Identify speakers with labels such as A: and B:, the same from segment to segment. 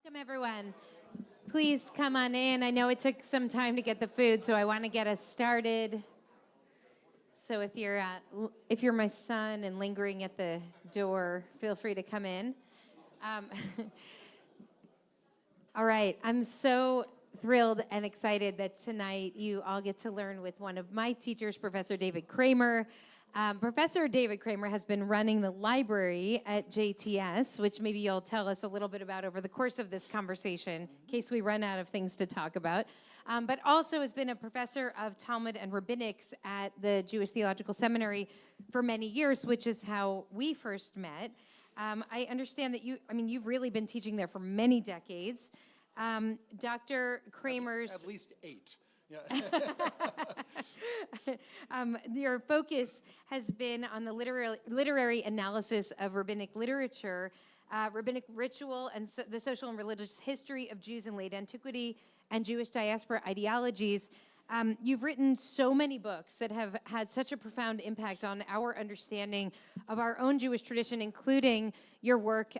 A: Welcome, everyone. Please come on in. I know it took some time to get the food, so I want to get us started. So if you're my son and lingering at the door, feel free to come in. All right, I'm so thrilled and excited that tonight you all get to learn with one of my teachers, Professor David Kraemer. Professor David Kraemer has been running the library at JTS, which maybe you'll tell us a little bit about over the course of this conversation, in case we run out of things to talk about, but also has been a professor of Talmud and rabbinics at the Jewish Theological Seminary for many years, which is how we first met. I understand that you've really been teaching there for many decades. Dr. Kraemer's...
B: At least 8. Yeah.
A: Your focus has been on the literary analysis of rabbinic literature, rabbinic ritual, and the social and religious history of Jews in late antiquity and Jewish diaspora ideologies. You've written so many books that have had such a profound impact on our understanding of our own Jewish tradition, including your work,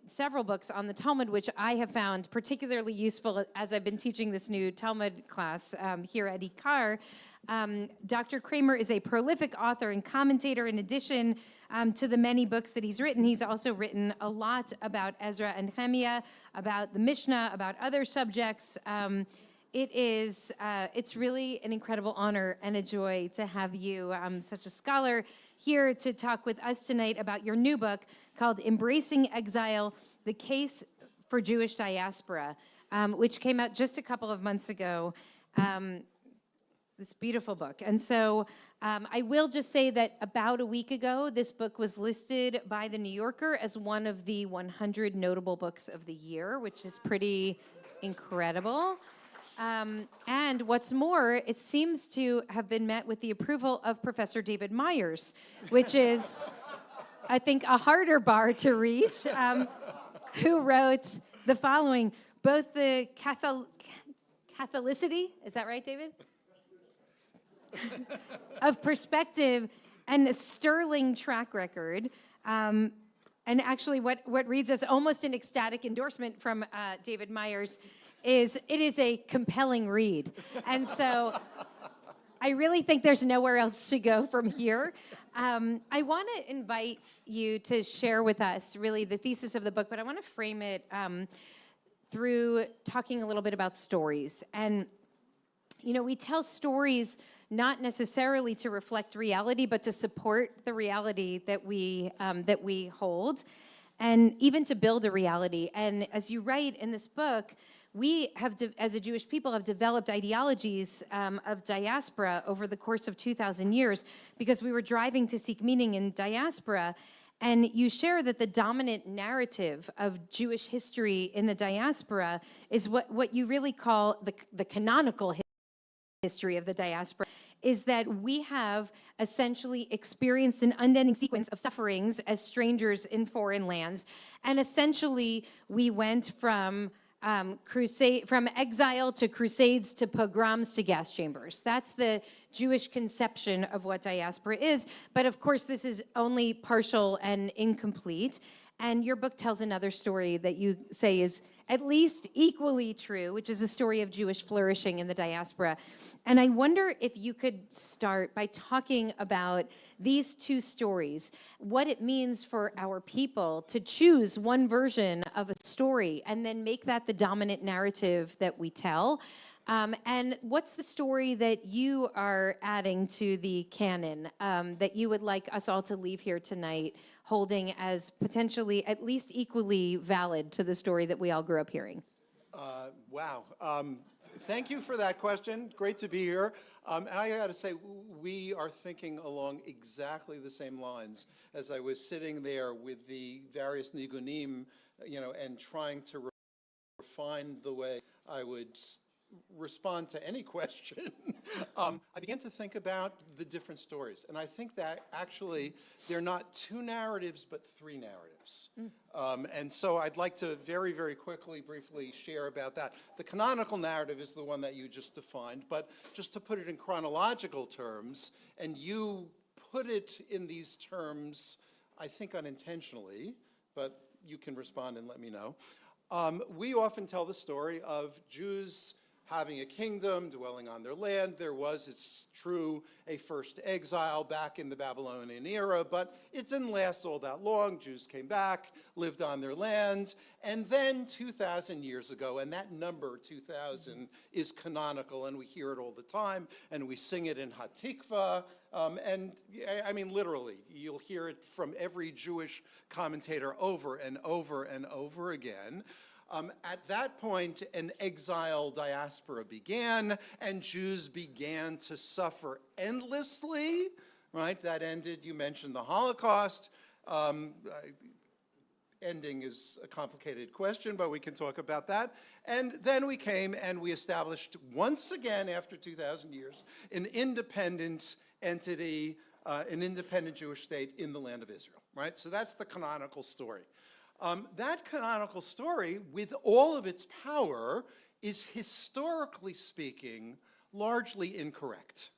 A: several books on the Talmud, which I have found particularly useful as I've been teaching this new Talmud class here at IKAR. Dr. Kraemer is a prolific author and commentator. In addition to the many books that he's written, he's also written a lot about Ezra and Nehemiah, about the Mishnah, about other subjects. It's really an incredible honor and a joy to have you, such a scholar, here to talk with us tonight about your new book called Embracing Exile, The Case for Jewish Diaspora, which came out just a couple of months ago. This beautiful book. And so I will just say that about a week ago, this book was listed by The New Yorker as one of the 100 notable books of the year, which is pretty incredible. And what's more, it seems to have been met with the approval of Professor David Myers, which is, I think, a harder bar to reach, who wrote the following: both the Catholicity, is that right, David? of perspective and a sterling track record. And actually what reads as almost an ecstatic endorsement from David Myers is it is a compelling read. And so I really think there's nowhere else to go from here. I want to invite you to share with us really the thesis of the book, but I want to frame it through talking a little bit about stories. And, you know, we tell stories not necessarily to reflect reality, but to support the reality that we hold, and even to build a reality. And as you write in this book, we have, as a Jewish people, have developed ideologies of diaspora over the course of 2,000 years because we were driving to seek meaning in diaspora. And you share that the dominant narrative of Jewish history in the diaspora is what you really call the canonical history of the diaspora, is that we have essentially experienced an unending sequence of sufferings as strangers in foreign lands. And essentially, we went from exile to crusades to pogroms to gas chambers. That's the Jewish conception of what diaspora is. But of course, this is only partial and incomplete. And your book tells another story that you say is at least equally true, which is a story of Jewish flourishing in the diaspora. And I wonder if you could start by talking about these two stories, what it means for our people to choose one version of a story and then make that the dominant narrative that we tell. And what's the story that you are adding to the canon that you would like us all to leave here tonight holding as potentially at least equally valid to the story that we all grew up hearing?
B: Wow. Thank you for that question. Great to be here. And I got to say, we are thinking along exactly the same lines as I was sitting there with the various nigunim, and trying to refine the way I would respond to any question. I began to think about the different stories. And I think that actually they're not two narratives, but three narratives. And so I'd like to very, very quickly, briefly share about that. The canonical narrative is the one that you just defined, but just to put it in chronological terms, and you put it in these terms, I think unintentionally, but you can respond and let me know. We often tell the story of Jews having a kingdom, dwelling on their land. There was, it's true, a first exile back in the Babylonian era, but it didn't last all that long. Jews came back, lived on their land, and then 2,000 years ago, and that number 2,000 is canonical, and we hear it all the time, and we sing it in Hatikvah, and I mean literally, you'll hear it from every Jewish commentator over and over and over again. At that point, an exile diaspora began, and Jews began to suffer endlessly, right? That ended, you mentioned the Holocaust. Ending is a complicated question, but we can talk about that. And then we came and we established, once again after 2,000 years, an independent entity, an independent Jewish state in the land of Israel, right? So that's the canonical story. That canonical story, with all of its power, is historically speaking largely incorrect.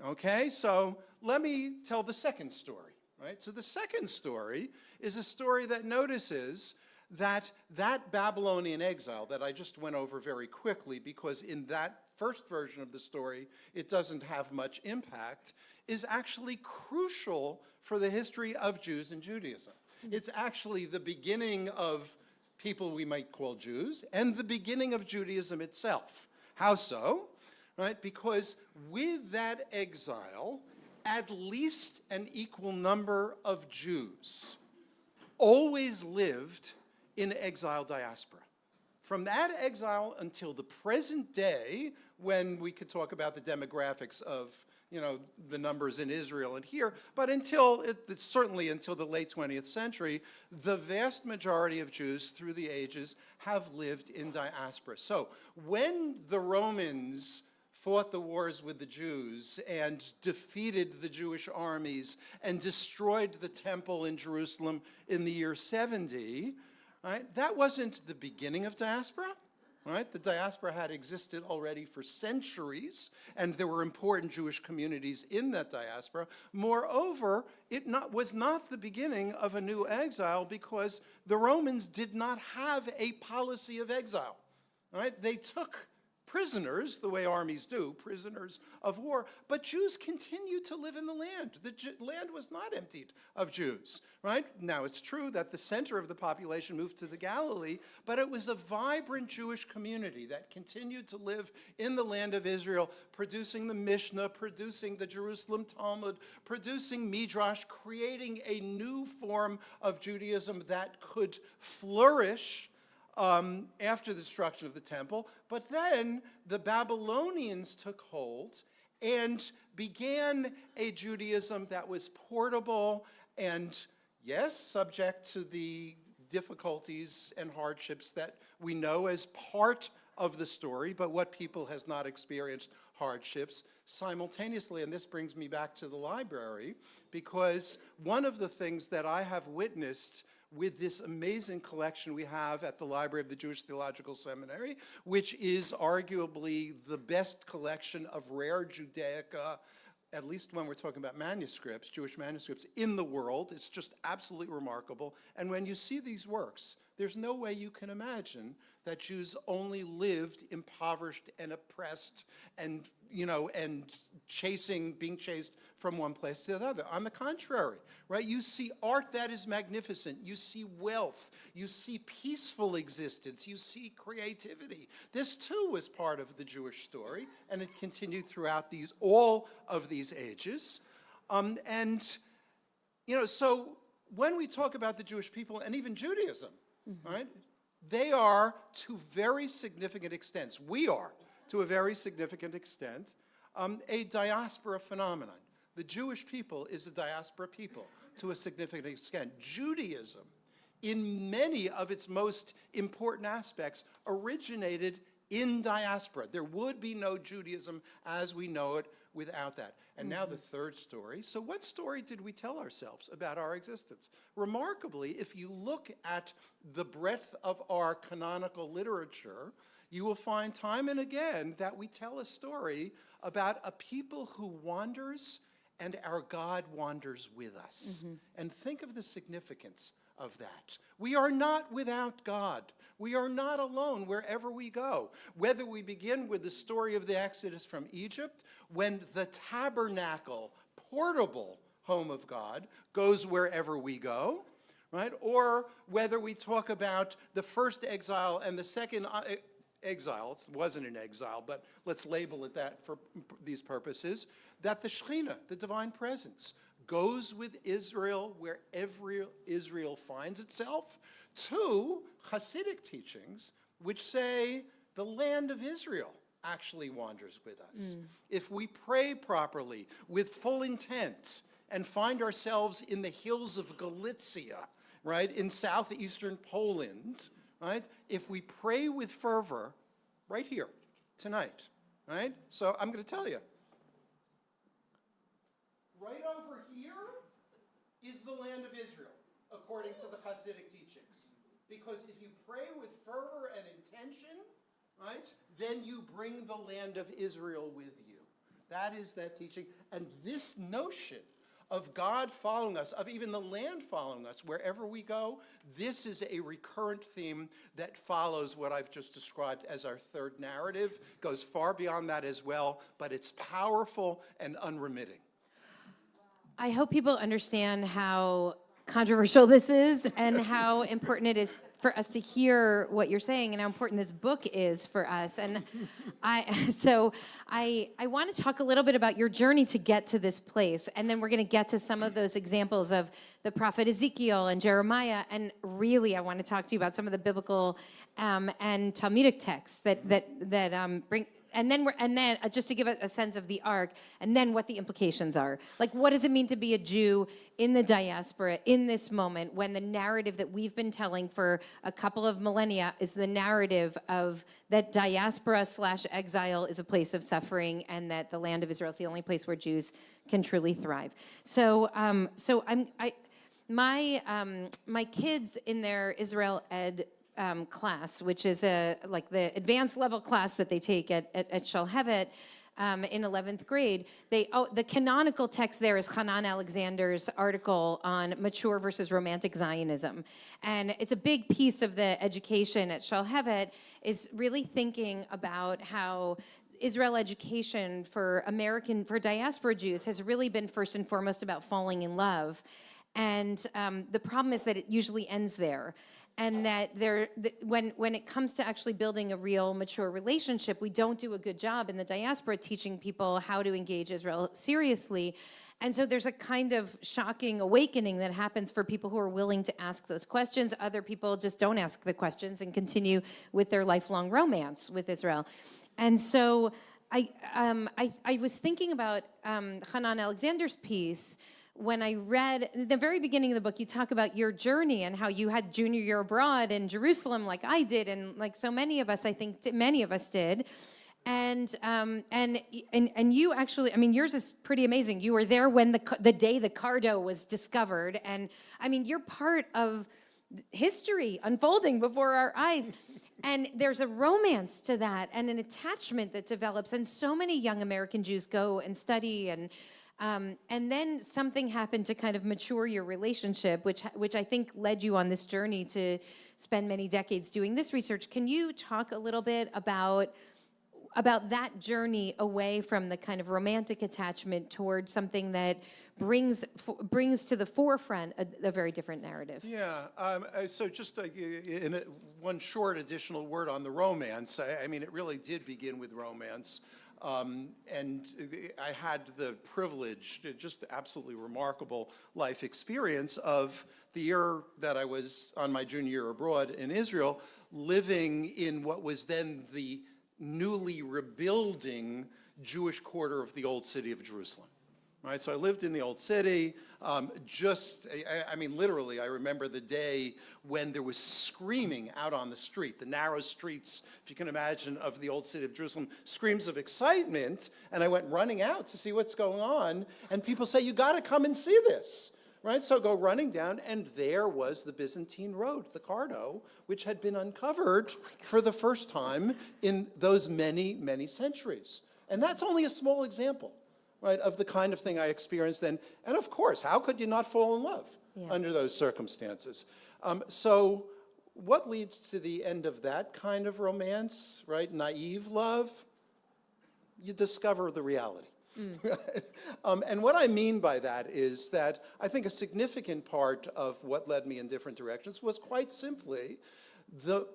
B: Okay, so let me tell the second story, right? So the second story is a story that notices that that Babylonian exile that I just went over very quickly, because in that first version of the story it doesn't have much impact, is actually crucial for the history of Jews and Judaism. It's actually the beginning of people we might call Jews and the beginning of Judaism itself. How so? Right? Because with that exile, at least an equal number of Jews always lived in exile diaspora. From that exile until the present day, when we could talk about the demographics of the numbers in Israel and here, but certainly until the late 20th century, the vast majority of Jews through the ages have lived in diaspora. So when the Romans fought the wars with the Jews and defeated the Jewish armies and destroyed the temple in Jerusalem in the year 70, right, that wasn't the beginning of diaspora. Right? The diaspora had existed already for centuries, and there were important Jewish communities in that diaspora. Moreover, it was not the beginning of a new exile, because the Romans did not have a policy of exile. Right? They took prisoners, the way armies do, prisoners of war, but Jews continued to live in the land. The land was not emptied of Jews, right? Now, it's true that the center of the population moved to the Galilee, but it was a vibrant Jewish community that continued to live in the land of Israel, producing the Mishnah, producing the Jerusalem Talmud, producing Midrash, creating a new form of Judaism that could flourish after the destruction of the temple. But then the Babylonians took hold and began a Judaism that was portable and, yes, subject to the difficulties and hardships that we know as part of the story, but what people has not experienced hardships simultaneously. And this brings me back to the library, because one of the things that I have witnessed with this amazing collection we have at the Library of the Jewish Theological Seminary, which is arguably the best collection of rare Judaica, at least when we're talking about manuscripts, Jewish manuscripts, in the world. It's just absolutely remarkable. And when you see these works, there's no way you can imagine that Jews only lived impoverished and oppressed and, and being chased from one place to the other. On the contrary, right? You see art that is magnificent. You see wealth. You see peaceful existence. You see creativity. This too was part of the Jewish story, and it continued throughout all of these ages. So when we talk about the Jewish people and even Judaism, right? They are, to very significant extents, we are, to a very significant extent, a diaspora phenomenon. The Jewish people is a diaspora people to a significant extent. Judaism, in many of its most important aspects, originated in diaspora. There would be no Judaism as we know it without that. And now the third story. So what story did we tell ourselves about our existence? Remarkably, if you look at the breadth of our canonical literature, you will find time and again that we tell a story about a people who wanders and our God wanders with us. And think of the significance of that. We are not without God. We are not alone wherever we go. Whether we begin with the story of the Exodus from Egypt, when the tabernacle, portable home of God, goes wherever we go, right? Or whether we talk about the first exile and the second exile, it wasn't an exile, but let's label it that for these purposes, that the Shekhinah, the divine presence, goes with Israel wherever Israel finds itself, to Hasidic teachings, which say the land of Israel actually wanders with us. If we pray properly, with full intent, and find ourselves in the hills of Galicia, right, in southeastern Poland, right, if we pray with fervor, right here, tonight, right? So I'm going to tell you. Right over here is the land of Israel, according to the Hasidic teachings. Because if you pray with fervor and intention, right, then you bring the land of Israel with you. That is that teaching. And this notion of God following us, of even the land following us wherever we go, this is a recurrent theme that follows what I've just described as our third narrative, goes far beyond that as well, but it's powerful and unremitting.
A: I hope people understand how controversial this is and how important it is for us to hear what you're saying and how important this book is for us. And I want to talk a little bit about your journey to get to this place. And then we're going to get to some of those examples of the prophet Ezekiel and Jeremiah. And really, I want to talk to you about some of the biblical and Talmudic texts that bring. And then just to give a sense of the arc, and then what the implications are. Like, what does it mean to be a Jew in the diaspora in this moment when the narrative that we've been telling for a couple of millennia is the narrative of that diaspora/exile is a place of suffering and that the land of Israel is the only place where Jews can truly thrive. So my kids in their Israel Ed class, which is like the advanced level class that they take at Shalhevet in 11th grade. The canonical text there is Hanan Alexander's article on mature versus romantic Zionism. And it's a big piece of the education at Shalhevet is really thinking about how Israel education for diaspora Jews has really been first and foremost about falling in love. And the problem is that it usually ends there. And that when it comes to actually building a real mature relationship, we don't do a good job in the diaspora teaching people how to engage Israel seriously. And so there's a kind of shocking awakening that happens for people who are willing to ask those questions. Other people just don't ask the questions and continue with their lifelong romance with Israel. And so I was thinking about Hanan Alexander's piece. When I read the very beginning of the book, you talk about your journey and how you had junior year abroad in Jerusalem, like I did, and like so many of us, I think many of us did. And you actually, I mean, yours is pretty amazing. You were there when the day the Cardo was discovered, and I mean, you're part of history unfolding before our eyes. And there's a romance to that and an attachment that develops. And so many young American Jews go and study and then something happened to kind of mature your relationship, which I think led you on this journey to spend many decades doing this research. Can you talk a little bit about that journey away from the kind of romantic attachment towards something that brings to the forefront a very different narrative? Yeah.
B: So just one short additional word on the romance. I mean, it really did begin with romance. And I had the privilege, just absolutely remarkable life experience of the year that I was on my junior year abroad in Israel, living in what was then the newly rebuilding Jewish quarter of the old city of Jerusalem. Right, so I lived in the old city, I mean, literally, I remember the day when there was screaming out on the street, the narrow streets, if you can imagine, of the old city of Jerusalem, screams of excitement, and I went running out to see what's going on, and people say, you gotta come and see this, right? So I go running down, and there was the Byzantine road, the Cardo, which had been uncovered for the first time in those many, many centuries. And that's only a small example, right, of the kind of thing I experienced then. And of course, how could you not fall in love under those circumstances? So what leads to the end of that kind of romance, right? Naive love? You discover the reality. And what I mean by that is that I think a significant part of what led me in different directions was quite simply the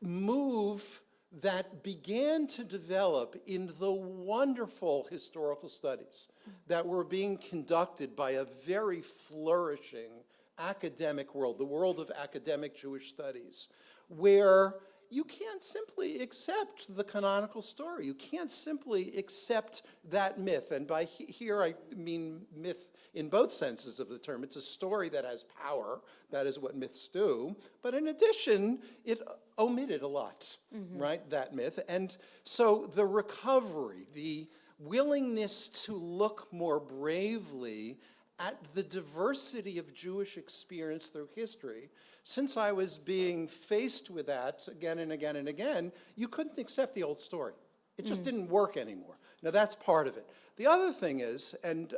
B: move that began to develop in the wonderful historical studies that were being conducted by a very flourishing academic world, the world of academic Jewish studies, where you can't simply accept the canonical story. You can't simply accept that myth. And by here I mean myth in both senses of the term. It's a story that has power. That is what myths do. But in addition, it omitted a lot, right, that myth. And so the recovery, the willingness to look more bravely at the diversity of Jewish experience through history, since I was being faced with that again and again and again, you couldn't accept the old story. It just didn't work anymore. Now that's part of it. The other thing is, and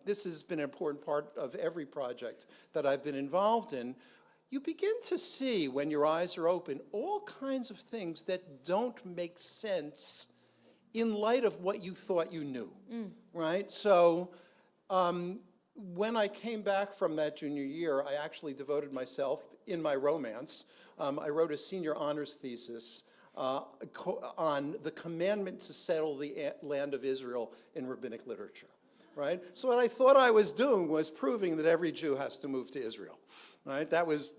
B: this has been an important part of every project that I've been involved in, you begin to see, when your eyes are open, all kinds of things that don't make sense in light of what you thought you knew, right? So when I came back from that junior year, I actually devoted myself, in my romance, I wrote a senior honors thesis on the commandment to settle the land of Israel in rabbinic literature, right? So what I thought I was doing was proving that every Jew has to move to Israel, right? That was,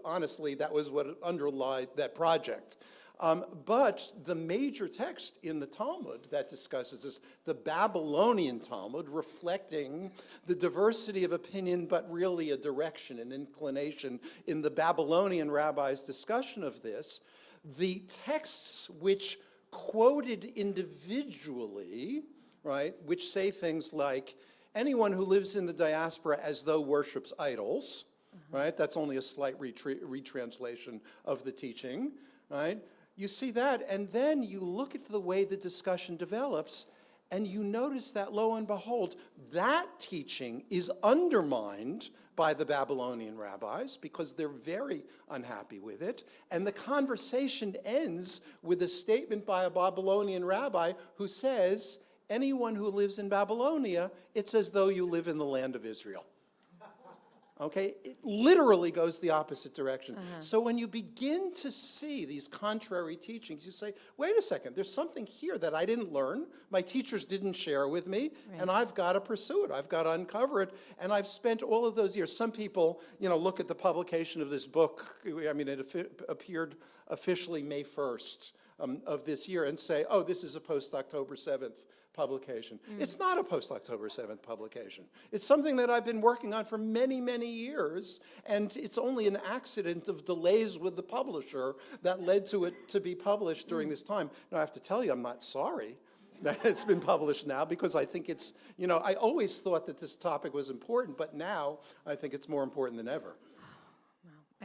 B: honestly, that was what underlied that project. But the major text in the Talmud that discusses this, the Babylonian Talmud, reflecting the diversity of opinion, but really a direction, an inclination in the Babylonian rabbis' discussion of this, the texts which quoted individually, right, which say things like, anyone who lives in the diaspora as though worships idols, right, that's only a slight retranslation of the teaching, right? You see that, and then you look at the way the discussion develops, and you notice that, lo and behold, that teaching is undermined by the Babylonian rabbis because they're very unhappy with it. And the conversation ends with a statement by a Babylonian rabbi who says, anyone who lives in Babylonia, it's as though you live in the land of Israel. Okay, it literally goes the opposite direction. So when you begin to see these contrary teachings, you say, wait a second, there's something here that I didn't learn, my teachers didn't share with me, and I've got to pursue it, I've got to uncover it, and I've spent all of those years. Some people, look at the publication of this book, I mean, it appeared officially May 1st of this year, and say, oh, this is a post-October 7th publication. It's not a post-October 7th publication. It's something that I've been working on for many, many years, and it's only an accident of delays with the publisher that led to it to be published during this time. Now, I have to tell you, I'm not sorry that it's been published now, because I think it's, I always thought that this topic was important, but now I think it's more important than ever.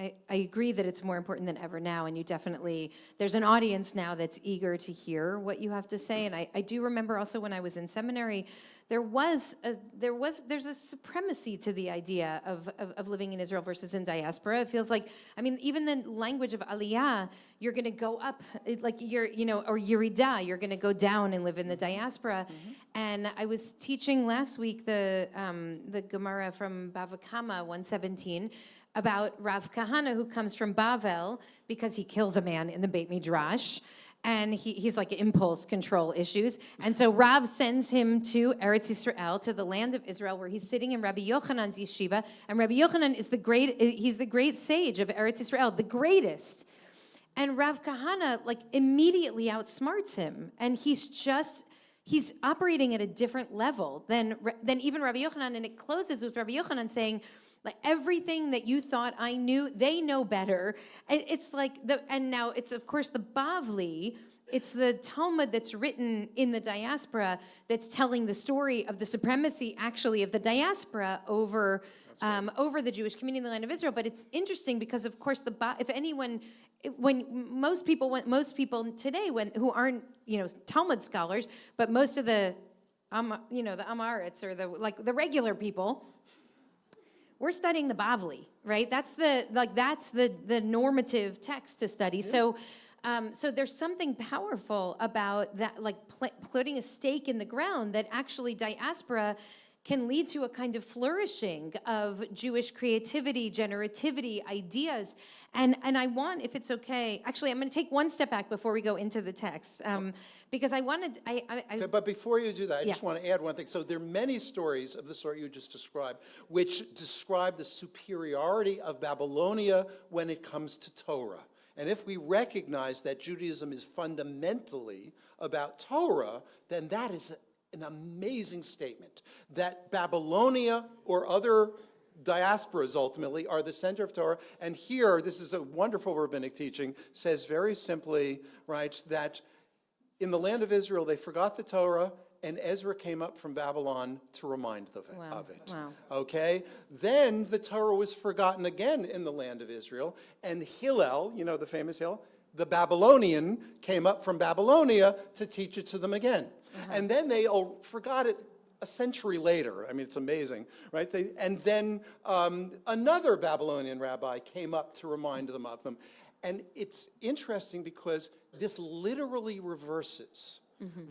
A: I agree that it's more important than ever now, and you definitely, there's an audience now that's eager to hear what you have to say. And I do remember also when I was in seminary, there's a supremacy to the idea of living in Israel versus in diaspora. It feels like, even the language of aliyah, you're going to go up, like or yirida, you're going to go down and live in the diaspora. And I was teaching last week the Gemara from Bava Kama 117, about Rav Kahana, who comes from Bavel because he kills a man in the Beit Midrash, and he's like impulse control issues. And so Rav sends him to Eretz Yisrael, to the land of Israel, where he's sitting in Rabbi Yochanan's yeshiva. And Rabbi Yochanan is he's the great sage of Eretz Yisrael, the greatest. And Rav Kahana immediately outsmarts him, and he's operating at a different level than even Rabbi Yochanan. And it closes with Rabbi Yochanan saying, everything that you thought I knew, they know better. It's and now it's of course the Bavli, it's the Talmud that's written in the diaspora that's telling the story of the supremacy actually of the diaspora over the Jewish community in the land of Israel. But it's interesting because of course when most people today who aren't Talmud scholars, but most of the the Amaretz or the regular people, we're studying the Bavli, right? That's the normative text to study. So there's something powerful about that, like putting a stake in the ground, that actually diaspora can lead to a kind of flourishing of Jewish creativity, generativity, ideas. And I want, if it's okay, actually, I'm going to take one step back before we go into the text, because I wanted,
B: Okay, but before you do that, I just want to add one thing. So there are many stories of the sort you just described, which describe the superiority of Babylonia when it comes to Torah. And if we recognize that Judaism is fundamentally about Torah, then that is an amazing statement, that Babylonia or other diasporas ultimately are the center of Torah. And here, this is a wonderful rabbinic teaching, says very simply, right, that in the land of Israel, they forgot the Torah, and Ezra came up from Babylon to remind them of it.
A: Wow.
B: Okay? Then the Torah was forgotten again in the land of Israel, and Hillel, you know, the famous Hillel, the Babylonian, came up from Babylonia to teach it to them again. And then they all forgot it a century later. I mean, it's amazing, right? And then another Babylonian rabbi came up to remind them of them. And it's interesting because this literally reverses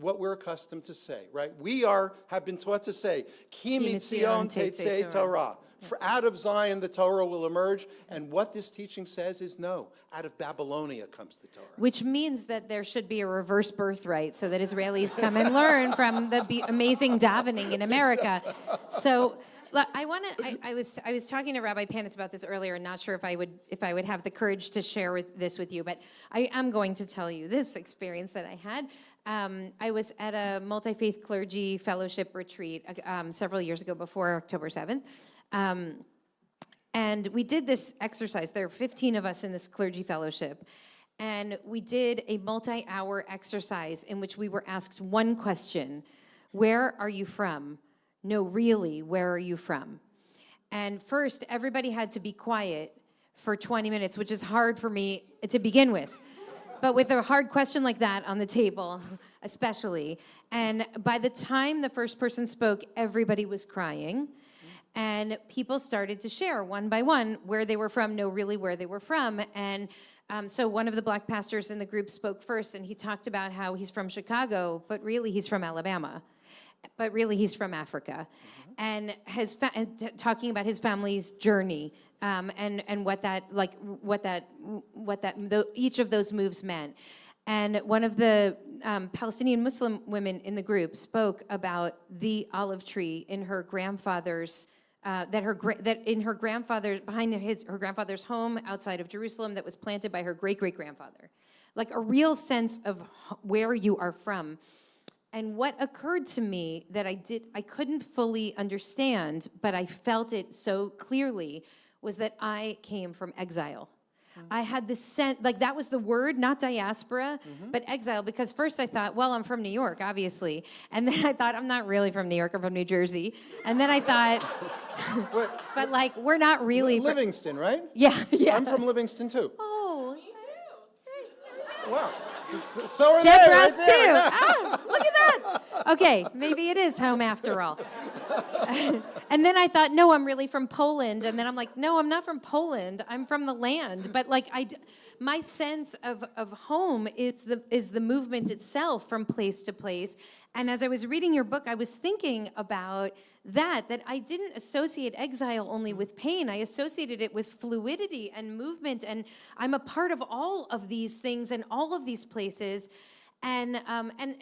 B: what we're accustomed to say, right? We have been taught to say, Ki mitzion tetzei Torah. For out of Zion the Torah will emerge. And what this teaching says is, no, out of Babylonia comes the Torah. Which
A: means that there should be a reverse birthright so that Israelis come and learn from the amazing davening in America. So I was talking to Rabbi Panitz about this earlier, and not sure if I would have the courage to share this with you, but I am going to tell you this experience that I had. I was at a multi-faith clergy fellowship retreat several years ago before October 7th. And we did this exercise. There are 15 of us in this clergy fellowship. And we did a multi-hour exercise in which we were asked one question: where are you from? No, really, where are you from? And first, everybody had to be quiet for 20 minutes, which is hard for me to begin with. But with a hard question like that on the table, especially. And by the time the first person spoke, everybody was crying. And people started to share one by one where they were from, no, really where they were from. And so one of the black pastors in the group spoke first, and he talked about how he's from Chicago, but really he's from Alabama. But really he's from Africa. And talking about his family's journey and each of those moves meant. And one of the Palestinian Muslim women in the group spoke about the olive tree in her grandfather's behind her grandfather's home outside of Jerusalem that was planted by her great-great-grandfather. Like a real sense of where you are from. And what occurred to me that I couldn't fully understand, but I felt it so clearly, was that I came from exile. I had this sense, like that was the word, not diaspora, but exile, because first I thought, well, I'm from New York, obviously. And then I thought, I'm not really from New York, I'm from New Jersey. And then I thought, but like, we're not really.
B: Livingston, right?
A: Yeah.
B: I'm from Livingston, too.
A: Oh.
C: Me too.
B: Wow. So are
A: Deb
B: they,
A: Ross,
B: right
A: too.
B: there.
A: Oh, look at that. Okay, maybe it is home after all. And then I thought, no, I'm really from Poland. And then I'm like, no, I'm not from Poland. I'm from the land. But like, my sense of home is the movement itself from place to place. And as I was reading your book, I was thinking about that I didn't associate exile only with pain. I associated it with fluidity and movement. And I'm a part of all of these things and all of these places. And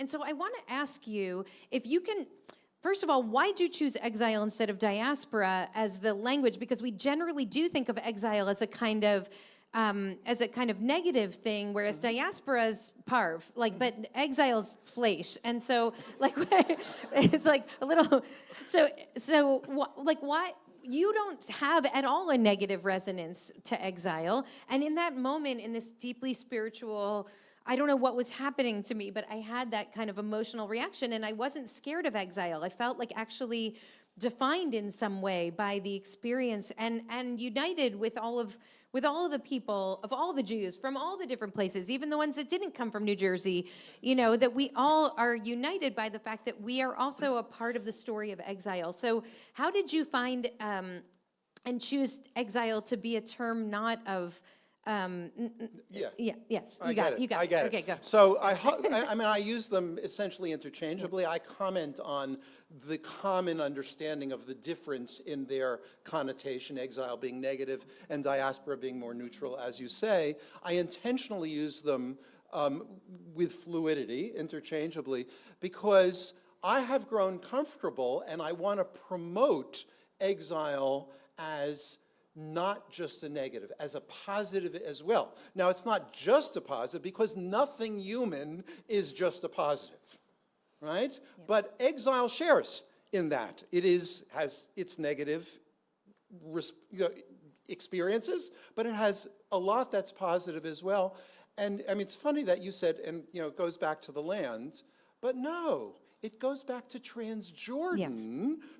A: so I want to ask you if you can. First of all, why do you choose exile instead of diaspora as the language? Because we generally do think of exile as a kind of negative thing, whereas diaspora's parv, like, but exile's fleish, and so like it's like a little. So like why? You don't have at all a negative resonance to exile, and in that moment, in this deeply spiritual. I don't know what was happening to me, but I had that kind of emotional reaction, and I wasn't scared of exile. I felt like actually defined in some way by the experience and united with all of the people, of all the Jews from all the different places, even the ones that didn't come from New Jersey, that we all are united by the fact that we are also a part of the story of exile. So how did you find and choose exile to be a term not of,
B: Yeah.
A: yes,
B: I
A: you
B: get
A: got it, you got
B: I
A: it.
B: get it.
A: Okay, go.
B: So I mean, I use them essentially interchangeably. I comment on the common understanding of the difference in their connotation, exile being negative and diaspora being more neutral, as you say. I intentionally use them with fluidity, interchangeably, because I have grown comfortable and I want to promote exile as not just a negative, as a positive as well. Now, it's not just a positive, because nothing human is just a positive, right? Yeah. But exile shares in that. It has its negative experiences, but it has a lot that's positive as well. And I mean, it's funny that you said, and it goes back to the land, but no. It goes back to Transjordan, yes,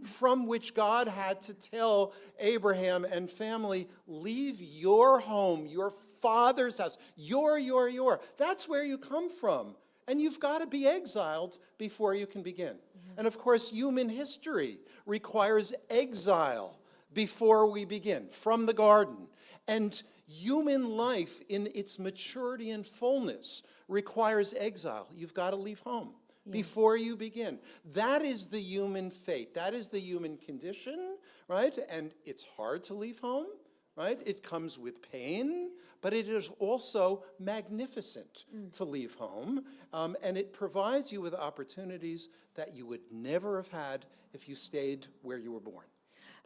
B: from which God had to tell Abraham and family, leave your home, your father's house, your. That's where you come from. And you've got to be exiled before you can begin. Mm-hmm. And of course, human history requires exile before we begin, from the garden. And human life in its maturity and fullness requires exile. You've got to leave home. Yeah. Before you begin. That is the human fate. That is the human condition, right? And it's hard to leave home, right? It comes with pain, but it is also magnificent to leave home. And it provides you with opportunities that you would never have had if you stayed where you were born.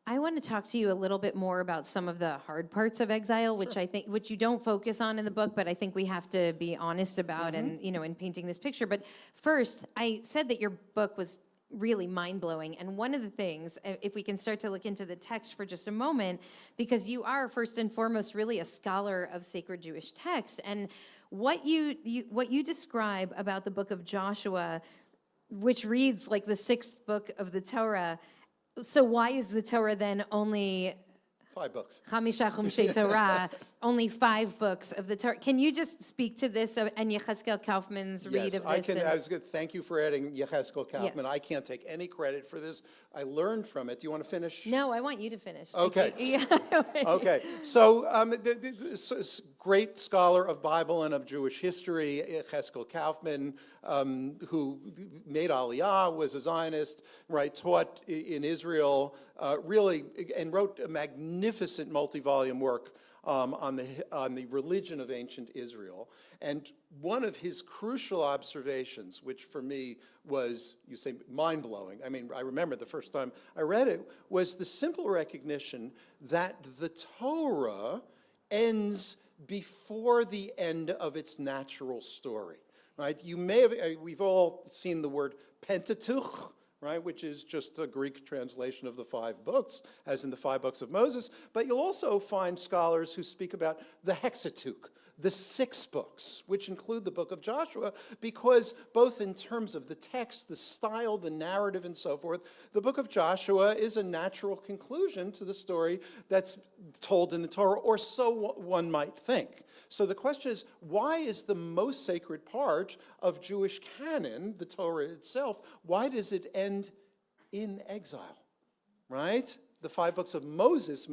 A: I want to talk to you a little bit more about some of the hard parts of exile, which I think, which you don't focus on in the book, but I think we have to be honest about, and in painting this picture. But first, I said that your book was really mind-blowing, and one of the things, if we can start to look into the text for just a moment, because you are first and foremost really a scholar of sacred Jewish texts, and what you describe about the book of Joshua, which reads like the sixth book of the Torah. So why is the Torah then only
B: 5 books?
A: Chamisha Chumshei Torah, only 5 books of the Torah. Can you just speak to this and Yechezkel Kaufman's read of this?
B: Yes, I was good. Thank you for adding Yechezkel Kaufman.
A: Yes.
B: I can't take any credit for this. I learned from it. Do you want to finish?
A: No, I want you to finish.
B: Okay.
A: Yeah.
B: Okay. So, great scholar of Bible and of Jewish history, Yechezkel Kaufman, who made Aliyah, was a Zionist, right? Taught in Israel, really, and wrote a magnificent multi-volume work on the religion of ancient Israel. And one of his crucial observations, which for me was, you say, mind-blowing, I mean, I remember the first time I read it, was the simple recognition that the Torah ends before the end of its natural story, right? You may have, we've all seen the word Pentateuch, right, which is just a Greek translation of the 5 books, as in the 5 books of Moses. But you'll also find scholars who speak about the Hexateuch, the 6 books, which include the book of Joshua, because both in terms of the text, the style, the narrative, and so forth, the book of Joshua is a natural conclusion to the story that's told in the Torah, or so one might think. So the question is, why is the most sacred part of Jewish canon, the Torah itself, why does it end in exile, right? The 5 books of Moses,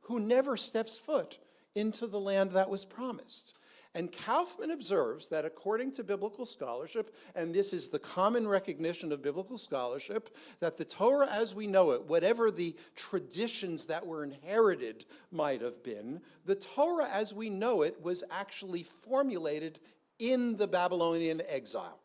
B: who never steps foot into the land that was promised. And Kaufman observes that according to biblical scholarship, and this is the common recognition of biblical scholarship, that the Torah as we know it, whatever the traditions that were inherited might have been, the Torah as we know it was actually formulated in the Babylonian exile.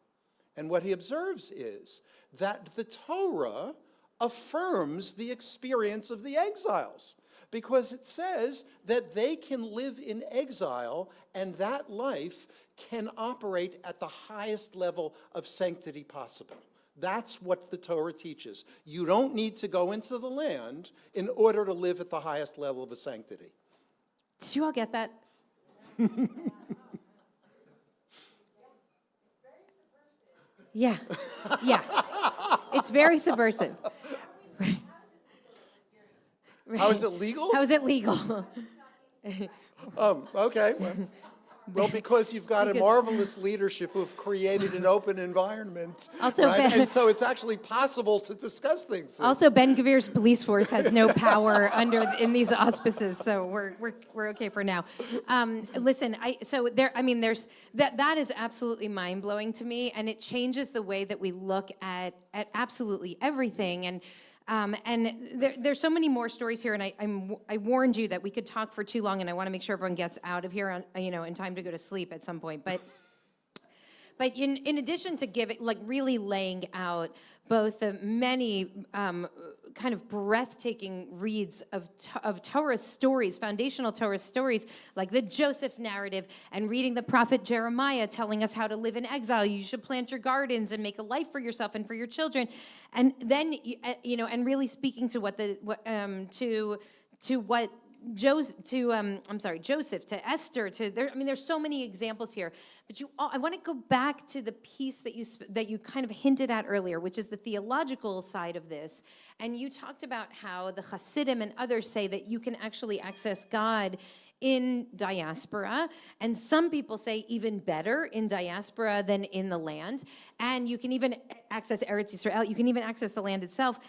B: And what he observes is that the Torah affirms the experience of the exiles, because it says that they can live in exile and that life can operate at the highest level of sanctity possible. That's what the Torah teaches. You don't need to go into the land in order to live at the highest level of a sanctity.
A: Did you all get that? Yeah, yeah. It's very subversive. Right. Right.
B: How is it legal?
A: How is it legal?
B: Okay. Well, because you've got a
A: Because-
B: marvelous leadership who've created an open environment.
A: Also,
B: right?
A: Ben-
B: And so it's actually possible to discuss things.
A: Also, Ben Gvir's police force has no power in these auspices, so we're okay for now. Listen, there's that is absolutely mind blowing to me, and it changes the way that we look at absolutely everything. And there's so many more stories here, and I warned you that we could talk for too long, and I want to make sure everyone gets out of here in time to go to sleep at some point. But in addition to really laying out both the many kind of breathtaking reads of Torah stories, foundational Torah stories, like the Joseph narrative, and reading the prophet Jeremiah telling us how to live in exile. You should plant your gardens and make a life for yourself and for your children, and then and really speaking to Joseph, to Esther, there's so many examples here. But I want to go back to the piece that you kind of hinted at earlier, which is the theological side of this. And you talked about how the Hasidim and others say that you can actually access God in diaspora, and some people say even better in diaspora than in the land. And you can even access Eretz Yisrael. You can even access the land itself.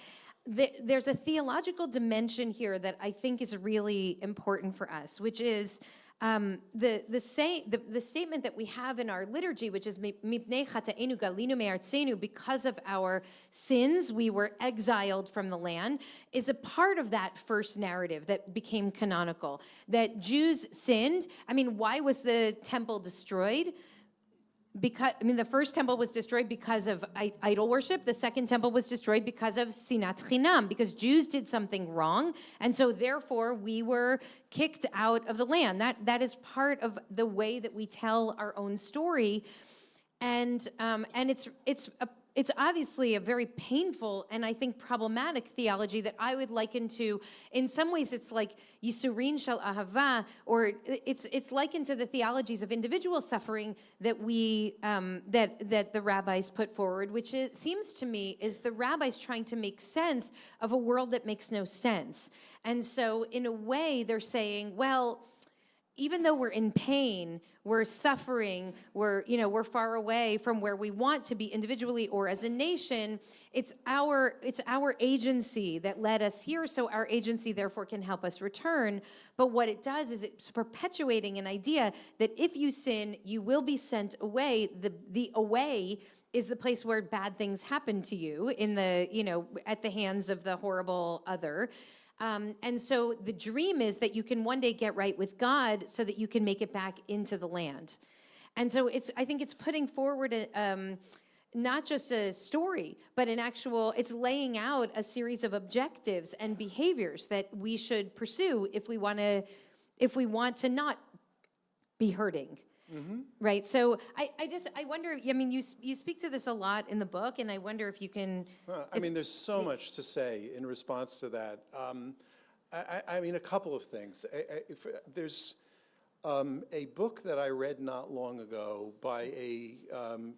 A: There's a theological dimension here that I think is really important for us, which is the statement that we have in our liturgy, which is "Mipnei chata'enu galinu me'artzenu," because of our sins we were exiled from the land, is a part of that first narrative that became canonical. That Jews sinned. Why was the temple destroyed? Because the first temple was destroyed because of idol worship. The second temple was destroyed because of sinat chinam, because Jews did something wrong, and so therefore we were kicked out of the land. That is part of the way that we tell our own story, and it's obviously a very painful and I think problematic theology that I would liken to, in some ways it's like Yisurin shel Ahava, or it's likened to the theologies of individual suffering that that the rabbis put forward, which seems to me is the rabbis trying to make sense of a world that makes no sense. And so in a way they're saying, well, even though we're in pain, we're suffering, we're far away from where we want to be individually or as a nation, it's our agency that led us here, so our agency therefore can help us return. But what it does is it's perpetuating an idea that if you sin, you will be sent away. The away is the place where bad things happen to you at the hands of the horrible other. And so the dream is that you can one day get right with God so that you can make it back into the land. And so I think it's putting forward not just a story, but it's laying out a series of objectives and behaviors that we should pursue if we want to not be hurting. Mm-hmm. Right. So I wonder, you speak to this a lot in the book, and I wonder if you can.
B: There's so much to say in response to that. A couple of things. There's a book that I read not long ago by a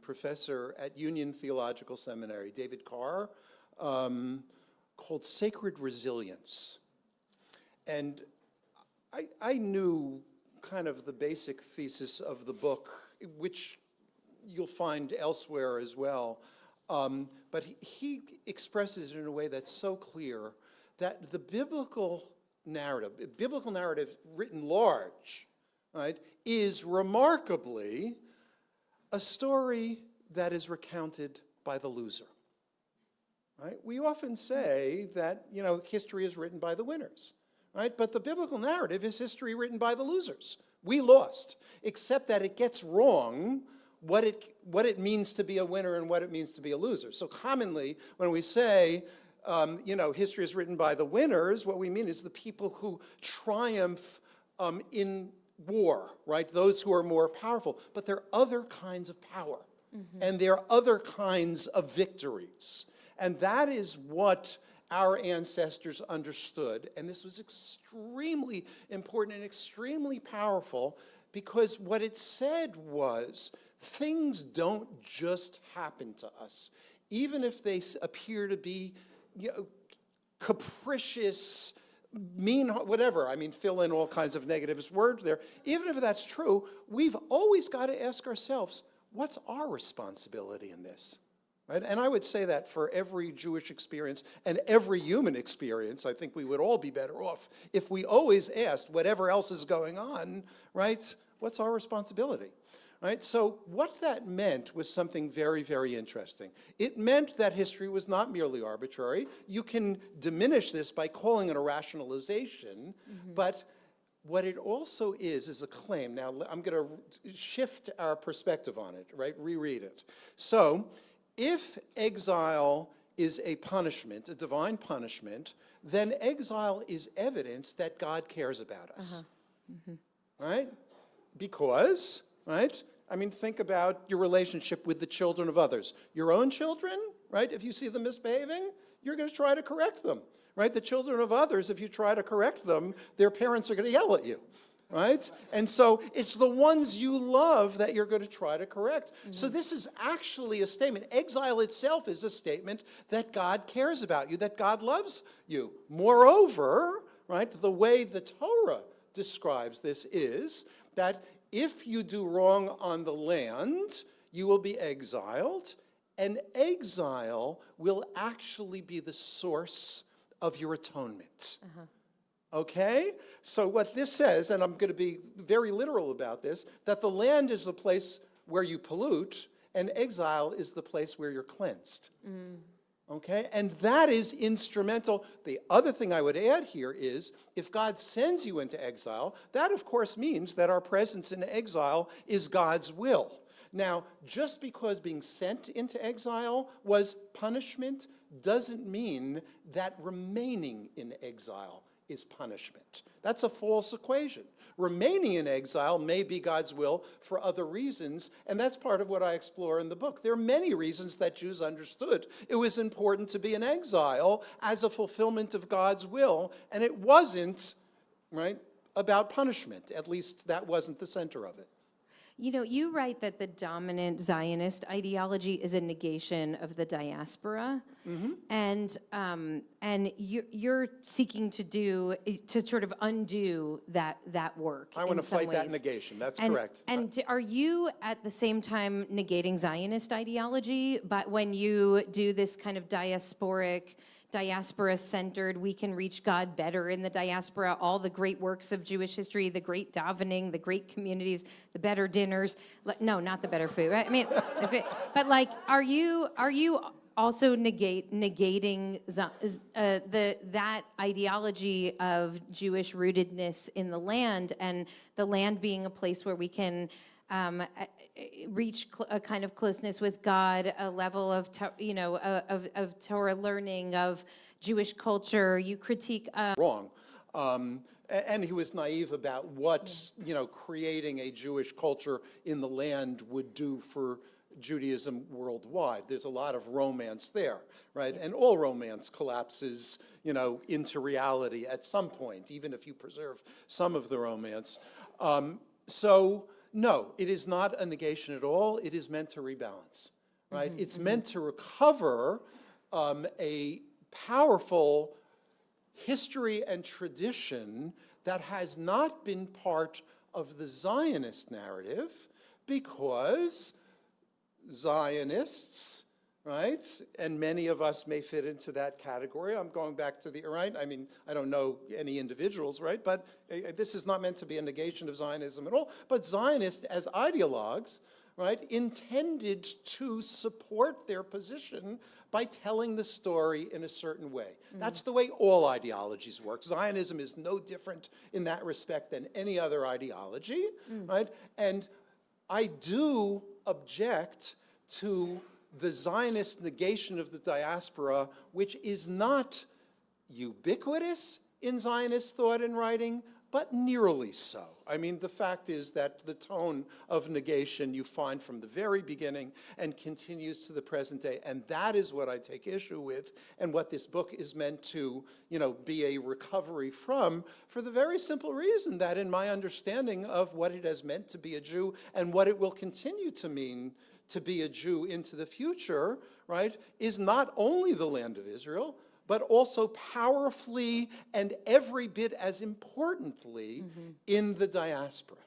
B: professor at Union Theological Seminary, David Carr, called Sacred Resilience. And I knew kind of the basic thesis of the book, which you'll find elsewhere as well. But he expresses it in a way that's so clear that the biblical narrative written large, right, is remarkably a story that is recounted by the loser. Right? We often say that, history is written by the winners. Right? But the biblical narrative is history written by the losers. We lost, except that it gets wrong what it means to be a winner and what it means to be a loser. So commonly, when we say, history is written by the winners, what we mean is the people who triumph in war, right? Those who are more powerful. But there are other kinds of power, and there are other kinds of victories. And that is what our ancestors understood, and this was extremely important and extremely powerful, because what it said was things don't just happen to us, even if they appear to be capricious, mean, whatever. I mean, fill in all kinds of negative words there. Even if that's true, we've always got to ask ourselves, what's our responsibility in this? Right? And I would say that for every Jewish experience and every human experience, I think we would all be better off if we always asked, whatever else is going on, right, what's our responsibility? Right? So what that meant was something very, very interesting. It meant that history was not merely arbitrary. You can diminish this by calling it a rationalization, but what it also is a claim. Now, I'm going to shift our perspective on it, right? Reread it. So, if exile is a punishment, a divine punishment, then exile is evidence that God cares about us, right? Because, right? I mean, think about your relationship with the children of others. Your own children, right? If you see them misbehaving, you're going to try to correct them, right? The children of others, if you try to correct them, their parents are going to yell at you, right? And so it's the ones you love that you're going to try to correct. So this is actually a statement. Exile itself is a statement that God cares about you, that God loves you. Moreover, right, the way the Torah describes this is that if you do wrong on the land, you will be exiled, and exile will actually be the source of your atonement. Okay? So what this says, and I'm going to be very literal about this, that the land is the place where you pollute, and exile is the place where you're cleansed. Okay? And that is instrumental. The other thing I would add here is, if God sends you into exile, that of course means that our presence in exile is God's will. Now, just because being sent into exile was punishment doesn't mean that remaining in exile is punishment. That's a false equation. Remaining in exile may be God's will for other reasons, and that's part of what I explore in the book. There are many reasons that Jews understood it was important to be in exile as a fulfillment of God's will, and it wasn't, right, about punishment. At least that wasn't the center of it.
A: You know, you write that the dominant Zionist ideology is a negation of the diaspora, and you're seeking to sort of undo that work.
B: I want to fight that negation. That's correct.
A: And are you at the same time negating Zionist ideology, but when you do this kind of diaspora-centered, we can reach God better in the diaspora, all the great works of Jewish history, the great davening, the great communities, the better dinners, no, not the better food, right? I mean, but like, are you also negating that ideology of Jewish rootedness in the land, and the land being a place where we can reach a kind of closeness with God, a level of of Torah learning, of Jewish culture? You critique
B: wrong, and he was naive about what creating a Jewish culture in the land would do for Judaism worldwide. There's a lot of romance there, right? And all romance collapses, into reality at some point, even if you preserve some of the romance. So no, it is not a negation at all. It is meant to rebalance, right? It's meant to recover a powerful history and tradition that has not been part of the Zionist narrative, because Zionists, right, and many of us may fit into that category. I'm going back to right? I mean, I don't know any individuals, right? But this is not meant to be a negation of Zionism at all. But Zionists, as ideologues, right, intended to support their position by telling the story in a certain way. That's the way all ideologies work. Zionism is no different in that respect than any other ideology, right? And I do object to the Zionist negation of the diaspora, which is not ubiquitous in Zionist thought and writing, but nearly so. I mean, the fact is that the tone of negation you find from the very beginning and continues to the present day, and that is what I take issue with, and what this book is meant to, be a recovery from, for the very simple reason that in my understanding of what it has meant to be a Jew and what it will continue to mean to be a Jew into the future, right, is not only the land of Israel, but also powerfully and every bit as importantly in the diaspora.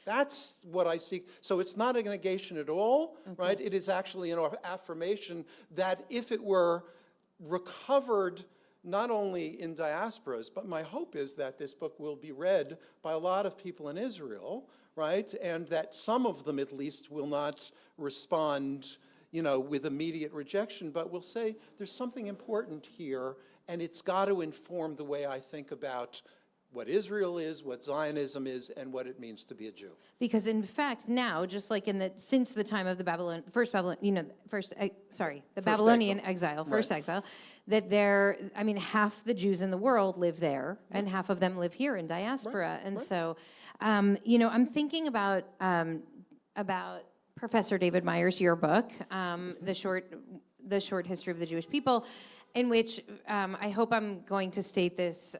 B: That's what I seek. So it's not a negation at all, right? It is actually an affirmation that if it were recovered not only in diasporas, but my hope is that this book will be read by a lot of people in Israel, right? And that some of them at least will not respond, with immediate rejection, but will say there's something important here, and it's got to inform the way I think about what Israel is, what Zionism is, and what it means to be a Jew.
A: Because in fact, now, just like since the time of the Babylonian exile, first exile, that half the Jews in the world live there, and half of them live here in diaspora. And so, I'm thinking about Professor David Myers' your book, the short history of the Jewish people, in which I hope I'm going to state this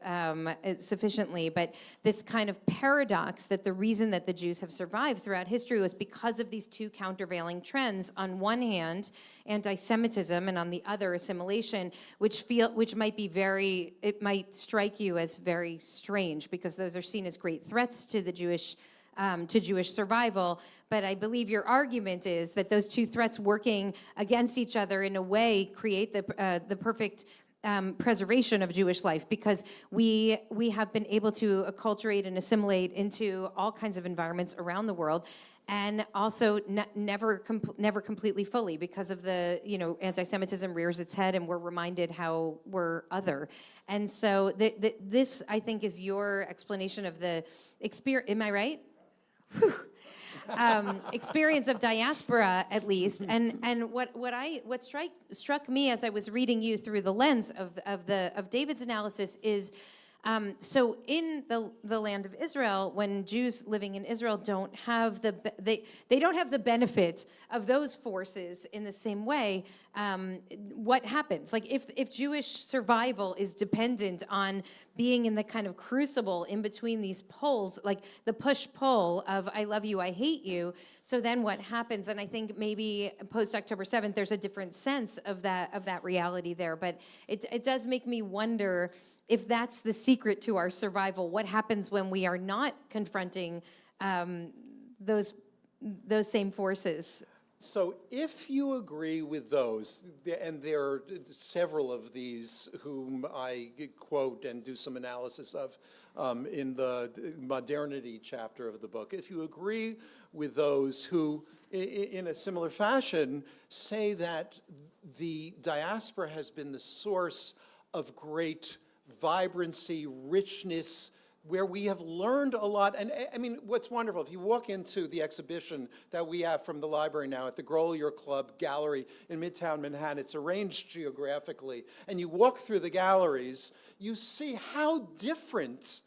A: sufficiently, but this kind of paradox that the reason that the Jews have survived throughout history was because of these two countervailing trends. On one hand, anti-Semitism, and on the other, assimilation, which might strike you as very strange, because those are seen as great threats to the Jewish survival. But I believe your argument is that those two threats working against each other in a way create the perfect preservation of Jewish life, because we have been able to acculturate and assimilate into all kinds of environments around the world, and also never completely fully, because of the anti-Semitism rears its head, and we're reminded how we're other. And so this, I think, is your explanation of the experience. Am I right? Experience of diaspora, at least, and what struck me as I was reading you through the lens of David's analysis is, so in the land of Israel, when Jews living in Israel don't have they don't have the benefit of those forces in the same way, what happens? Like if Jewish survival is dependent on being in the kind of crucible in between these poles, like the push-pull of I love you, I hate you, so then what happens? And I think maybe post-October 7th, there's a different sense of that reality there, but it does make me wonder if that's the secret to our survival. What happens when we are not confronting those same forces?
B: So if you agree with those, and there are several of these whom I quote and do some analysis of in the modernity chapter of the book, if you agree with those who, in a similar fashion, say that the diaspora has been the source of great vibrancy, richness, where we have learned a lot. And I mean, what's wonderful, if you walk into the exhibition that we have from the library now at the Grolier Club Gallery in Midtown Manhattan, it's arranged geographically, and you walk through the galleries, you see how different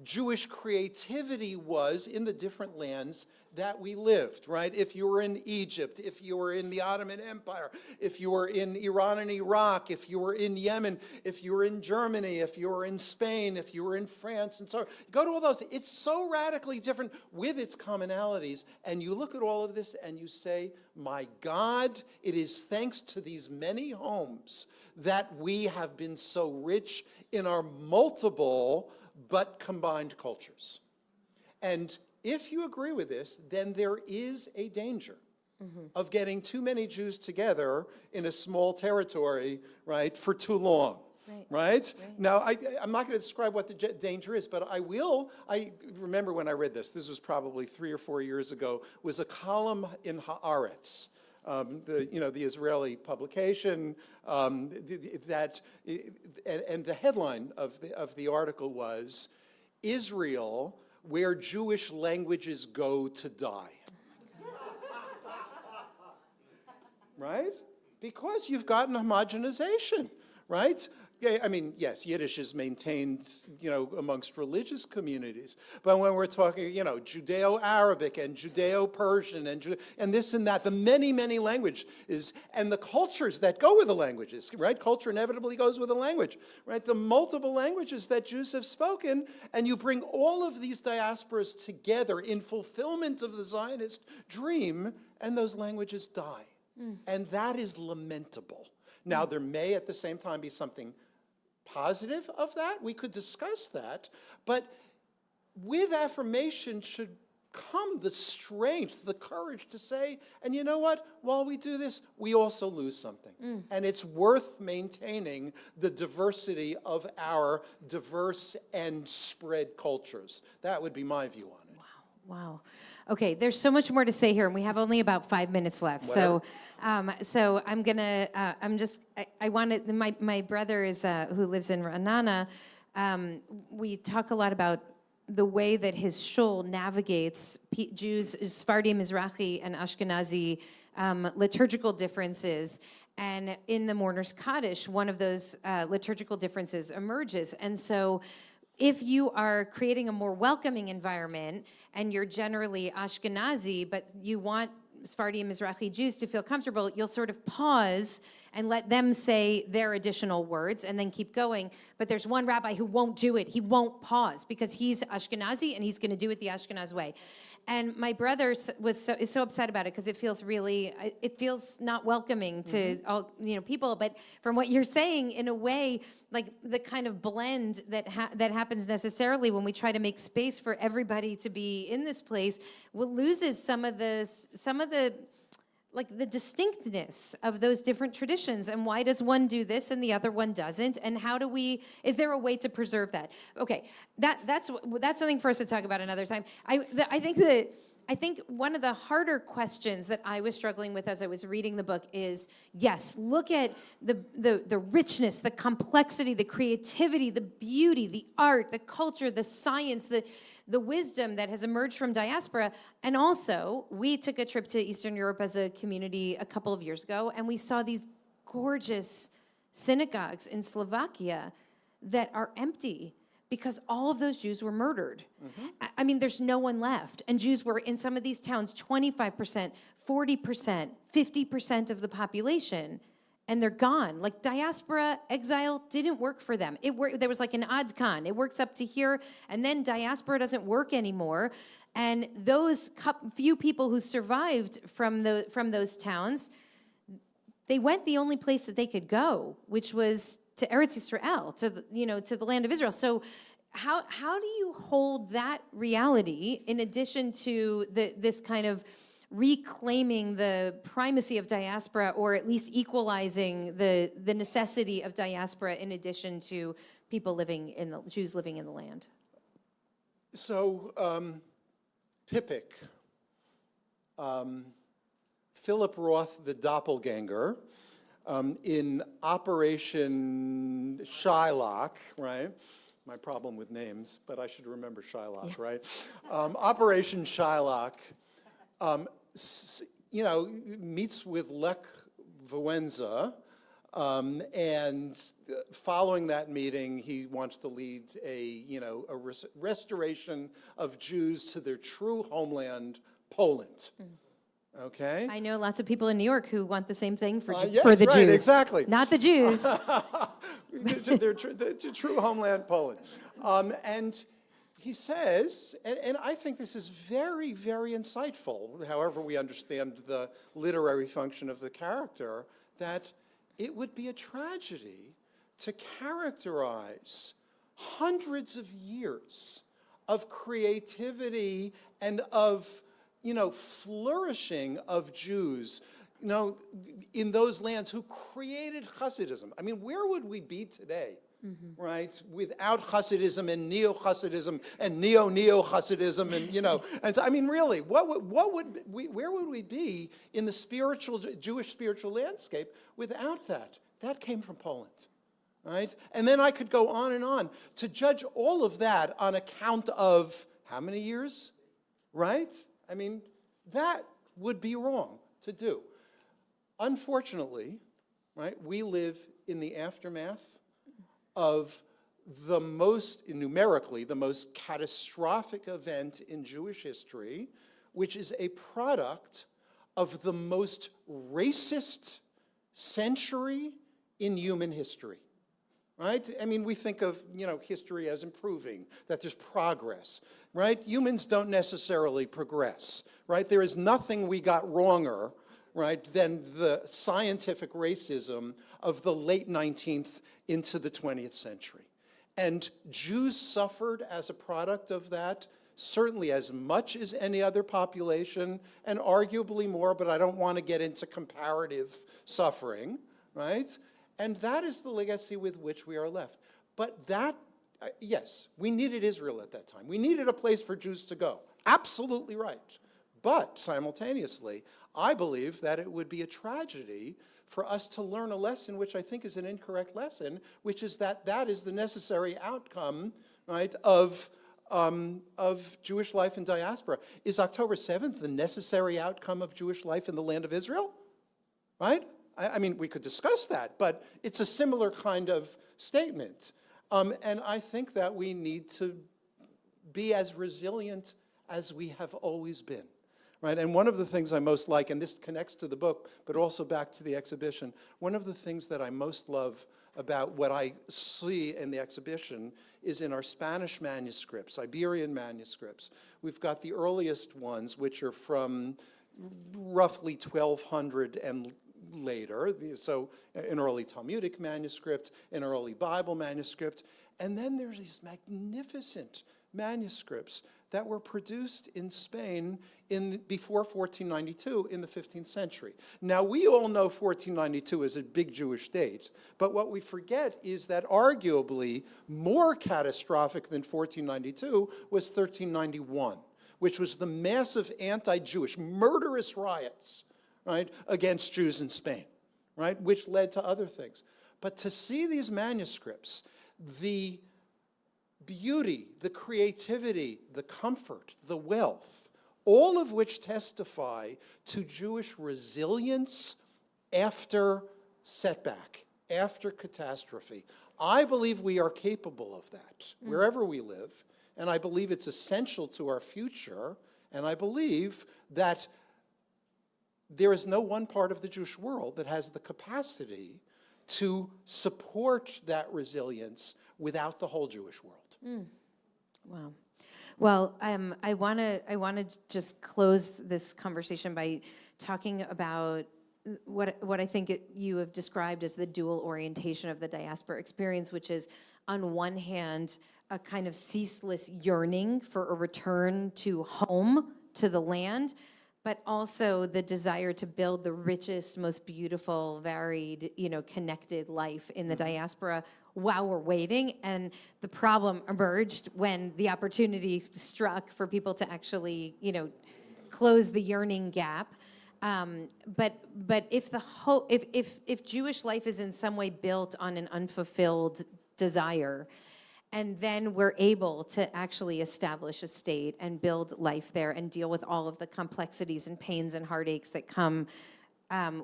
B: Jewish creativity was in the different lands that we lived, right? If you were in Egypt, if you were in the Ottoman Empire, if you were in Iran and Iraq, if you were in Yemen, if you were in Germany, if you were in Spain, if you were in France, and so on. Go to all those. It's so radically different with its commonalities, and you look at all of this and you say, my God, it is thanks to these many homes that we have been so rich in our multiple but combined cultures. And if you agree with this, then there is a danger of getting too many Jews together in a small territory, right, for too long, right? Now, I'm not going to describe what the danger is, but I will. I remember when I read this was probably 3 or 4 years ago, was a column in Haaretz, the Israeli publication, and the headline of the article was, Israel, where Jewish languages go to die. Right? Because you've gotten homogenization, right? I mean, yes, Yiddish is maintained, amongst religious communities. But when we're talking, Judeo-Arabic and Judeo-Persian and this and that, the many, many languages and the cultures that go with the languages, right? Culture inevitably goes with a language, right? The multiple languages that Jews have spoken, and you bring all of these diasporas together in fulfillment of the Zionist dream, and those languages die. And that is lamentable. Now, there may at the same time be something positive of that. We could discuss that. But with affirmation should come the strength, the courage to say, and you know what? While we do this, we also lose something. And it's worth maintaining the diversity of our diverse and spread cultures. That would be my view on it.
A: Wow. Okay, there's so much more to say here, and we have only about 5 minutes left. So I'm gonna, I wanted, my brother is, who lives in Ra'anana, we talk a lot about the way that his shul navigates Jews, Sephardi, Mizrahi, and Ashkenazi liturgical differences. And in the Mourner's Kaddish, one of those liturgical differences emerges. And so if you are creating a more welcoming environment and you're generally Ashkenazi, but you want Sephardi and Mizrahi Jews to feel comfortable, you'll sort of pause and let them say their additional words and then keep going. But there's one rabbi who won't do it. He won't pause because he's Ashkenazi and he's going to do it the Ashkenaz way. And my brother is so upset about it because it feels not welcoming to all people. But from what you're saying, in a way, like the kind of blend that happens necessarily when we try to make space for everybody to be in this place, loses some of the like the distinctness of those different traditions, and why does one do this and the other one doesn't, and how do we, is there a way to preserve that? Okay, that's something for us to talk about another time. I think one of the harder questions that I was struggling with as I was reading the book is, yes, look at the richness, the complexity, the creativity, the beauty, the art, the culture, the science, the wisdom that has emerged from diaspora. And also, we took a trip to Eastern Europe as a community a couple of years ago, and we saw these gorgeous synagogues in Slovakia that are empty because all of those Jews were murdered. I mean, there's no one left. And Jews were in some of these towns 25%, 40%, 50% of the population. And they're gone. Like diaspora, exile didn't work for them. There was like an ad con. It works up to here, and then diaspora doesn't work anymore. And those few people who survived from those towns, they went the only place that they could go, which was to Eretz Yisrael, to the land of Israel. So how do you hold that reality in addition to this kind of reclaiming the primacy of diaspora, or at least equalizing the necessity of diaspora in addition to Jews living in the land?
B: So, Pippic, Philip Roth, the doppelganger, in Operation Shylock, right? My problem with names, but I should remember Shylock, right? Operation Shylock, meets with Lech Wałęsa, and following that meeting, he wants to lead a restoration of Jews to their true homeland, Poland. Okay?
A: I know lots of people in New York who want the same thing for the
B: right,
A: Jews.
B: Exactly.
A: Not the Jews.
B: their true homeland, Poland. And he says, and I think this is very, very insightful, however we understand the literary function of the character, that it would be a tragedy to characterize hundreds of years of creativity and of, flourishing of Jews, in those lands who created Hasidism. I mean, where would we be today? Right, without Hasidism and neo-Hasidism and neo-Hasidism, and and so, I mean, really, where would we be in the Jewish spiritual landscape without that? That came from Poland, right? And then I could go on and on to judge all of that on account of how many years, right? I mean, that would be wrong to do. Unfortunately, right, we live in the aftermath of numerically, the most catastrophic event in Jewish history, which is a product of the most racist century in human history, right? I mean, we think of, history as improving, that there's progress, right? Humans don't necessarily progress, right? There is nothing we got wronger right, than the scientific racism of the late 19th into the 20th century. And Jews suffered as a product of that, certainly as much as any other population, and arguably more, but I don't want to get into comparative suffering, right? And that is the legacy with which we are left. But that, yes, we needed Israel at that time. We needed a place for Jews to go. Absolutely right. But simultaneously, I believe that it would be a tragedy for us to learn a lesson, which I think is an incorrect lesson, which is that that is the necessary outcome, right, of Jewish life in diaspora. Is October 7th the necessary outcome of Jewish life in the land of Israel? Right? I mean, we could discuss that, but it's a similar kind of statement. And I think that we need to be as resilient as we have always been. Right? And one of the things I most like, and this connects to the book, but also back to the exhibition, one of the things that I most love about what I see in the exhibition is in our Spanish manuscripts, Iberian manuscripts. We've got the earliest ones, which are from roughly 1200 and later, so an early Talmudic manuscript, an early Bible manuscript, and then there's these magnificent manuscripts that were produced in Spain before 1492 in the 15th century. Now, we all know 1492 is a big Jewish date, but what we forget is that arguably more catastrophic than 1492 was 1391, which was the massive anti-Jewish, murderous riots, right, against Jews in Spain, right, which led to other things. But to see these manuscripts, the beauty, the creativity, the comfort, the wealth, all of which testify to Jewish resilience after setback, after catastrophe. I believe we are capable of that, wherever we live, and I believe it's essential to our future, and I believe that there is no one part of the Jewish world that has the capacity to support that resilience without the whole Jewish world.
A: Wow. Well, I want to just close this conversation by talking about what I think you have described as the dual orientation of the diaspora experience, which is, on one hand, a kind of ceaseless yearning for a return to home, to the land, but also the desire to build the richest, most beautiful, varied, connected life in the diaspora while we're waiting. And the problem emerged when the opportunity struck for people to actually, close the yearning gap. But if Jewish life is in some way built on an unfulfilled desire, and then we're able to actually establish a state and build life there and deal with all of the complexities and pains and heartaches that come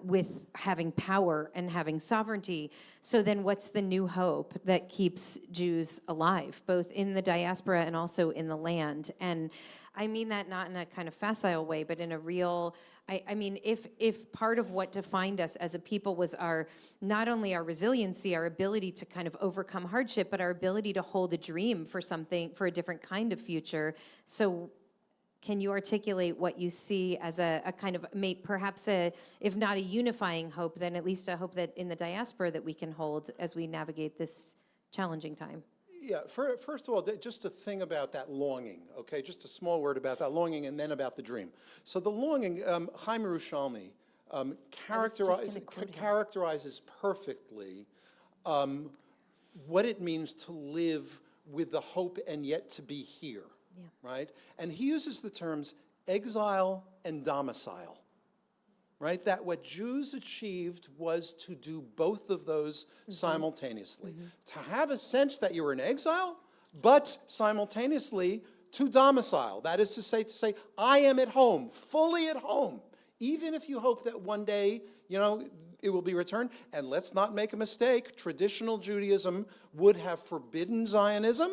A: with having power and having sovereignty. So then what's the new hope that keeps Jews alive, both in the diaspora and also in the land? And I mean that not in a kind of facile way, but in a real, I mean, if part of what defined us as a people was not only our resiliency, our ability to kind of overcome hardship, but our ability to hold a dream for something, for a different kind of future. So can you articulate what you see as a kind of, perhaps if not a unifying hope, then at least a hope that in the diaspora that we can hold as we navigate this challenging time?
B: Yeah, first of all, just a thing about that longing, okay? Just a small word about that longing and then about the dream. So the longing, Chaim Yerushalmi characterizes perfectly what it means to live with the hope and yet to be here, right? And he uses the terms exile and domicile, right? That what Jews achieved was to do both of those simultaneously. To have a sense that you were in exile, but simultaneously to domicile. That is to say, I am at home, fully at home, even if you hope that one day, it will be returned. And let's not make a mistake, traditional Judaism would have forbidden Zionism,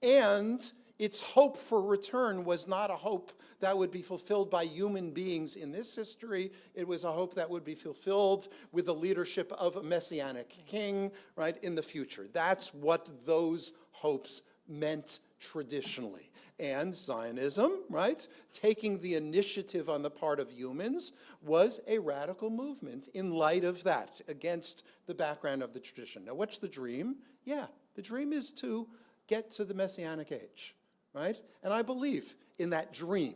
B: and its hope for return was not a hope that would be fulfilled by human beings in this history. It was a hope that would be fulfilled with the leadership of a messianic king, right, in the future. That's what those hopes meant traditionally. And Zionism, right, taking the initiative on the part of humans, was a radical movement in light of that, against the background of the tradition. Now, what's the dream? Yeah, the dream is to get to the Messianic age, right? And I believe in that dream,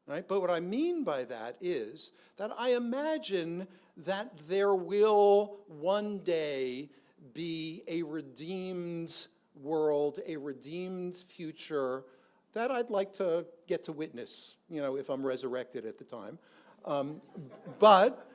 B: right? But what I mean by that is that I imagine that there will one day be a redeemed world, a redeemed future that I'd like to get to witness, you know, if I'm resurrected at the time. But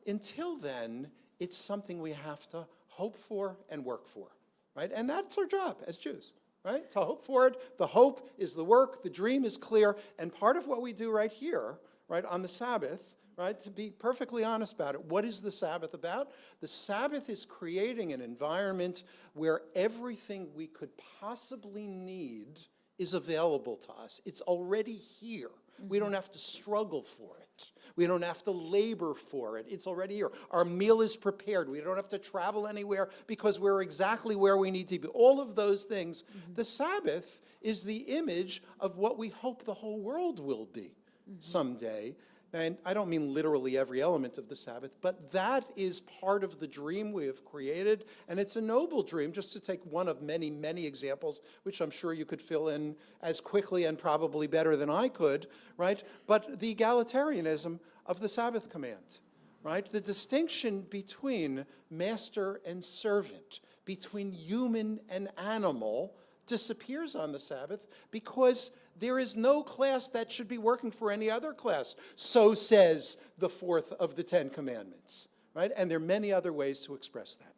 B: until then, it's something we have to hope for and work for, right? And that's our job as Jews, right? To hope for it. The hope is the work. The dream is clear. And part of what we do right here, right, on the Sabbath, right, to be perfectly honest about it, what is the Sabbath about? The Sabbath is creating an environment where everything we could possibly need is available to us. It's already here. Mm-hmm. We don't have to struggle for it. We don't have to labor for it. It's already here. Our meal is prepared. We don't have to travel anywhere because we're exactly where we need to be. All of those things. Mm-hmm. The Sabbath is the image of what we hope the whole world will be someday. And I don't mean literally every element of the Sabbath, but that is part of the dream we have created. And it's a noble dream, just to take one of many, many examples, which I'm sure you could fill in as quickly and probably better than I could, right? But the egalitarianism of the Sabbath command, right? The distinction between master and servant, between human and animal, disappears on the Sabbath because there is no class that should be working for any other class. So says the fourth of the 10 Commandments, right? And there are many other ways to express that.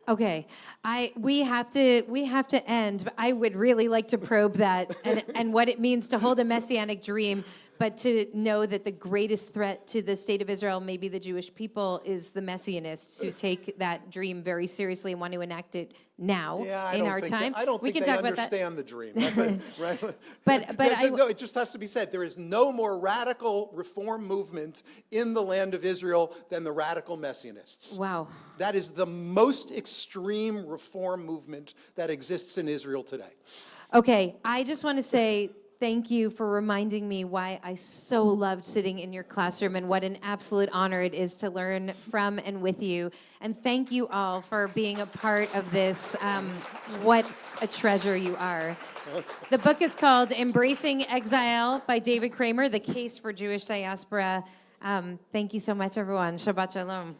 A: Okay, we have to end, but I would really like to probe that and what it means to hold a messianic dream, but to know that the greatest threat to the state of Israel, maybe the Jewish people, is the messianists who take that dream very seriously and want to enact it now in our time.
B: I don't think they understand the dream. That's right.
A: But
B: no, it just has to be said. There is no more radical reform movement in the land of Israel than the radical messianists.
A: Wow.
B: That is the most extreme reform movement that exists in Israel today.
A: Okay, I just want to say thank you for reminding me why I so loved sitting in your classroom and what an absolute honor it is to learn from and with you. And thank you all for being a part of this. What a treasure you are. The book is called Embracing Exile by David Kraemer, The Case for Jewish Diaspora. Thank you so much, everyone. Shabbat Shalom.